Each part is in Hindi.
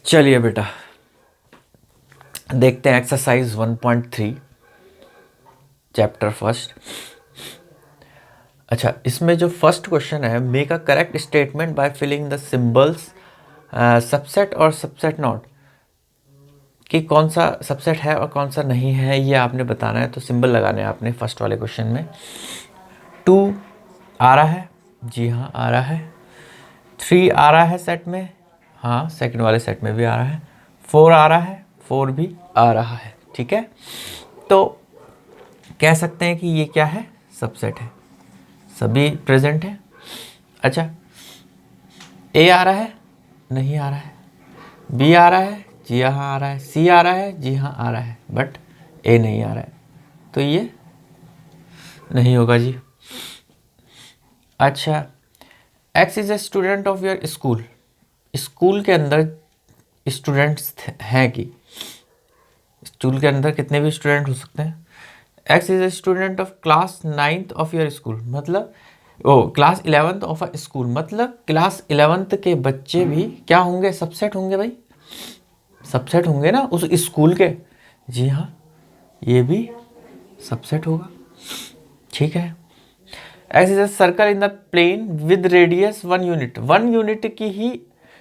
चलिए बेटा, देखते हैं एक्सरसाइज 1.3 चैप्टर फर्स्ट। अच्छा, इसमें जो फर्स्ट क्वेश्चन है, make a correct statement by filling the symbols subset और सबसेट नॉट, कि कौन सा सबसेट है और कौन सा नहीं है ये आपने बताना है। तो सिंबल लगाने हैं आपने फर्स्ट वाले क्वेश्चन में। 2 आ रहा है, जी हाँ आ रहा है। 3 आ रहा है सेट में, हाँ सेकंड वाले सेट में भी आ रहा है। 4 आ रहा है, 4 भी आ रहा है। ठीक है, तो कह सकते हैं कि ये क्या है, सबसेट है, सभी प्रेजेंट है। अच्छा, ए आ रहा है, नहीं आ रहा है। बी आ रहा है, जी हाँ आ रहा है। सी आ रहा है, जी हाँ आ रहा है, बट ए नहीं आ रहा है, तो ये नहीं होगा जी। अच्छा, x is a student of your school, school के अंदर स्टूडेंट्स हैं कि स्कूल के अंदर कितने भी स्टूडेंट हो सकते हैं। X is a student of class 9th of your school, मतलब class 11th of a school, मतलब क्लास 11th के बच्चे भी क्या होंगे, सबसेट होंगे भाई, सबसेट होंगे ना उस स्कूल के। जी हाँ, ये भी सबसेट होगा। ठीक है, X is a circle in the plane with radius 1 unit, 1 unit की ही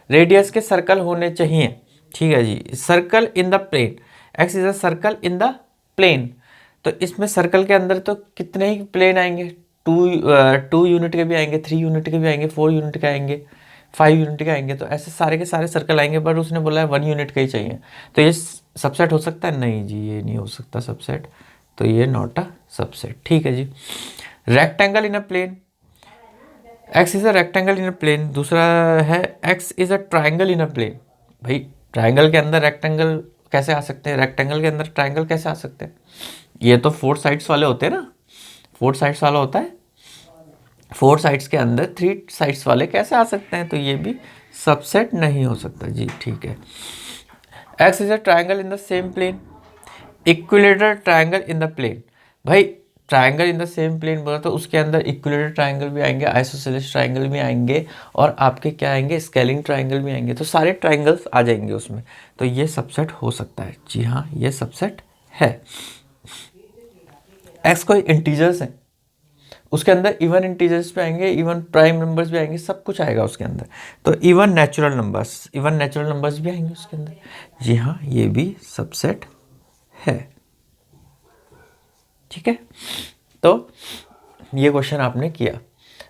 रेडियस के सर्कल होने चाहिए। ठीक है जी, circle in the plane, X is a circle in the plane, तो इसमें सर्कल के अंदर तो कितने ही प्लेन आएंगे, 2 यूनिट के भी आएंगे, 3 यूनिट के भी आएंगे, 4 यूनिट के आएंगे, 5 यूनिट के आएंगे, तो ऐसे सारे के सारे सर्कल आएंगे। बट उसने बोला है 1 यूनिट का ही चाहिए, तो ये सबसेट हो सकता है? नहीं जी, ये नहीं हो सकता सबसेट, तो ये नॉट अ सबसेट। ठीक है जी। Rectangle in a plane, X is a rectangle in a plane. दूसरा है X is a triangle in a plane, भाई ट्राइंगल के अंदर रेक्टेंगल कैसे आ सकते हैं, रेक्टेंगल के अंदर ट्राइंगल कैसे आ सकते हैं? ये तो 4 साइड्स वाले होते हैं ना, 4 साइड्स वाला होता है, 4 साइड्स के अंदर 3 साइड्स वाले कैसे आ सकते हैं? तो ये भी सबसेट नहीं हो सकता जी। ठीक है, X is a triangle in the same plane, equilateral triangle in the plane, भाई triangle in the same plane बोला तो उसके अंदर इक्विलेटरल ट्राइंगल भी आएंगे, आइसोसेलेस ट्राइंगल भी आएंगे, और आपके क्या आएंगे, स्केलिंग ट्राइंगल भी आएंगे, तो सारे ट्राइंगल्स आ जाएंगे उसमें, तो ये सबसेट हो सकता है। जी हाँ, ये सबसेट है। एक्स कोई इंटीजर्स है, उसके अंदर इवन इंटीजर्स भी आएंगे, इवन प्राइम नंबर्स भी आएंगे, सब कुछ आएगा उसके अंदर, तो even natural numbers, even natural numbers भी आएंगे उसके अंदर। जी हाँ, ये भी सबसेट है। ठीक है, तो ये क्वेश्चन आपने किया।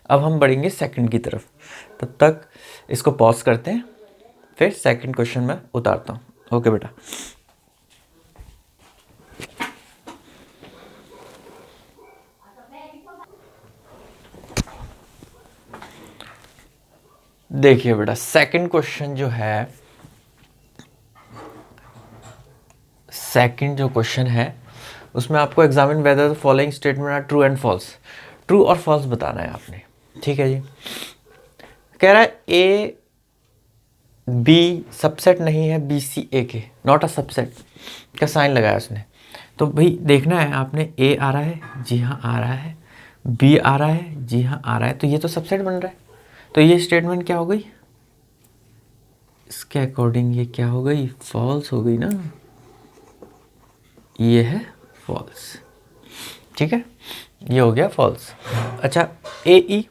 अब हम बढ़ेंगे सेकंड की तरफ, तब तक इसको पॉज करते हैं, फिर सेकंड क्वेश्चन में उतारता हूँ। ओके बेटा, देखिए बेटा, सेकंड क्वेश्चन जो है, सेकंड जो क्वेश्चन है उसमें आपको examine whether the following statement are true and false, true और फॉल्स बताना है आपने। ठीक है जी, कह रहा है ए बी सबसेट नहीं है बी सी ए के, नॉट अ सबसेट का साइन लगाया उसने। तो भाई देखना है आपने, ए आ रहा है, जी हाँ आ रहा है, बी आ रहा है, जी हाँ आ रहा है, तो ये तो सबसेट बन रहा है, तो ये स्टेटमेंट क्या हो गई, इसके अकॉर्डिंग ये क्या हो गई, फॉल्स हो गई ना, ये है फॉल्स। ठीक है, ये हो गया फॉल्स। अच्छा, ए ई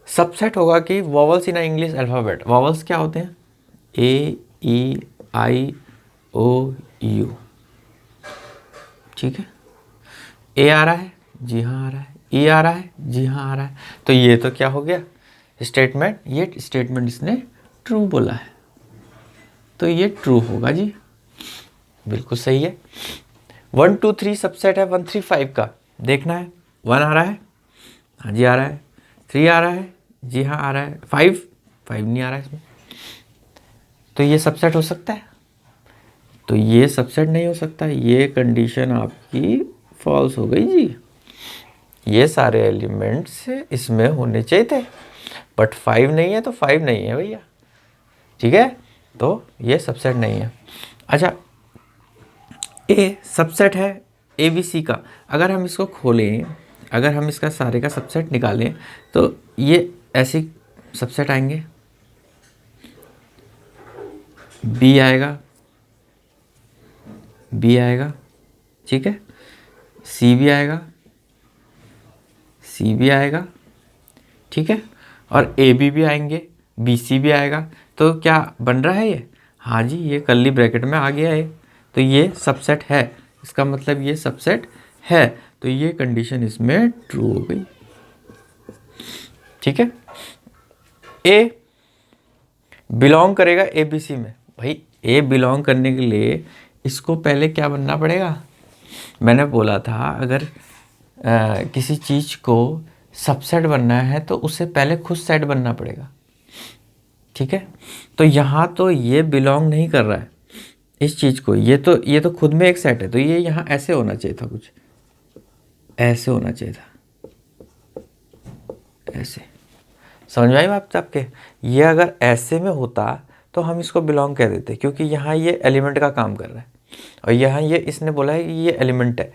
सबसेट होगा कि vowels in English alphabet, vowels क्या होते हैं, ए ई आई ओ यू। ठीक है, ए आ रहा है, जी हाँ आ रहा है, ई आ रहा है, जी हाँ आ रहा है, तो ये तो क्या हो गया स्टेटमेंट, ये स्टेटमेंट इसने ट्रू बोला है, तो ये ट्रू होगा जी, बिल्कुल सही है। 1 2 3 सबसेट है 1 3 5 का, देखना है 1 आ रहा है, हाँ जी आ रहा है, 3 आ रहा है, जी हाँ आ रहा है, 5 नहीं आ रहा है इसमें, तो ये सबसेट हो सकता है? तो ये सबसेट नहीं हो सकता, ये कंडीशन आपकी फॉल्स हो गई जी, ये सारे एलिमेंट्स इसमें होने चाहिए थे, बट 5 नहीं है तो 5 नहीं है भैया। ठीक है, तो ये सबसेट नहीं है। अच्छा, ए सबसेट है ए बी सी का, अगर हम इसको खोलें, अगर हम इसका सारे का सबसेट निकालें, तो ये ऐसे सबसेट आएंगे, बी आएगा, बी आएगा, ठीक है, सी भी आएगा, सी भी आएगा, ठीक है, और ए बी भी आएंगे, बी सी भी आएगा। तो क्या बन रहा है ये? हाँ जी, ये कर्ली ब्रैकेट में आ गया है, तो ये सबसेट है, इसका मतलब ये सबसेट है, तो ये कंडीशन इसमें ट्रू हो गई, ठीक है। ए बिलोंग करेगा ए बी सी में, भाई ए बिलोंग करने के लिए इसको पहले क्या बनना पड़ेगा? मैंने बोला था अगर किसी चीज़ को सबसेट बनना है तो उससे पहले खुद सेट बनना पड़ेगा, ठीक है। तो यहाँ तो ये बिलोंग नहीं कर रहा है इस चीज़ को, ये तो खुद में एक सेट है, तो ये यहाँ ऐसे होना चाहिए था, कुछ ऐसे होना चाहिए था, ऐसे। समझ में आई बात आपके? ये अगर ऐसे में होता तो हम इसको बिलोंग कह देते, क्योंकि यहाँ ये एलिमेंट का काम कर रहा है और यहाँ ये इसने बोला है कि ये एलिमेंट है,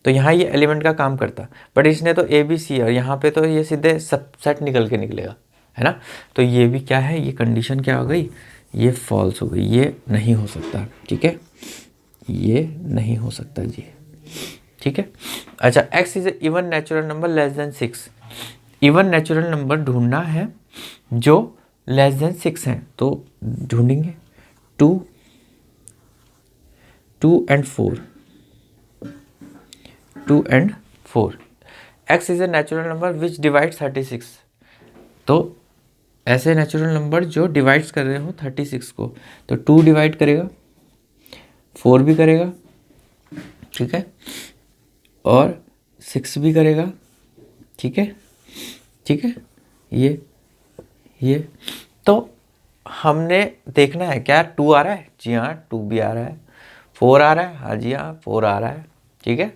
तो यहाँ ये एलिमेंट का काम करता, बट इसने तो ए बी सी और यहाँ पे तो ये सीधे सबसेट निकल के निकलेगा, है ना। तो ये भी क्या है, ये कंडीशन क्या हो गई, ये फॉल्स हो गई, ये नहीं हो सकता, ठीक है, ये नहीं हो सकता जी, ठीक है। अच्छा, x is a even natural number less than 6, even natural number ढूंढना है जो लेस देन 6 हैं, तो ढूंढेंगे 2 and 4, 2 and 4। x is a natural number which divides 36, तो ऐसे नेचुरल नंबर जो डिवाइड्स कर रहे हो 36 को, तो 2 डिवाइड करेगा, 4 भी करेगा, ठीक है, और 6 भी करेगा, ठीक है, ठीक है। ये तो हमने देखना है क्या 2 आ रहा है, जी हाँ 2 भी आ रहा है, 4 आ रहा है, हाँ जी हाँ 4 आ रहा है, ठीक है।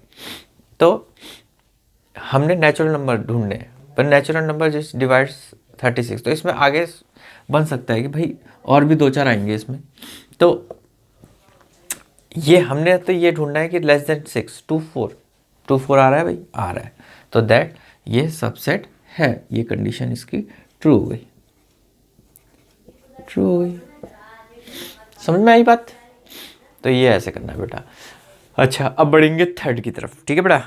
तो हमने नेचुरल नंबर ढूंढने हैं, पर नेचुरल नंबर जिस डिवाइड्स 36, तो इसमें आगे बन सकता है कि भाई और भी 2-4 आएंगे इसमें, तो ये हमने तो ये ढूंढना है कि लेस देन 6, 2 4 आ रहा है भाई, आ रहा है, तो दैट ये सबसेट है, ये कंडीशन इसकी ट्रू हो गई, ट्रू हो गई। समझ में आई बात? तो ये ऐसे करना है बेटा। अच्छा, अब बढ़ेंगे थर्ड की तरफ, ठीक है बेटा।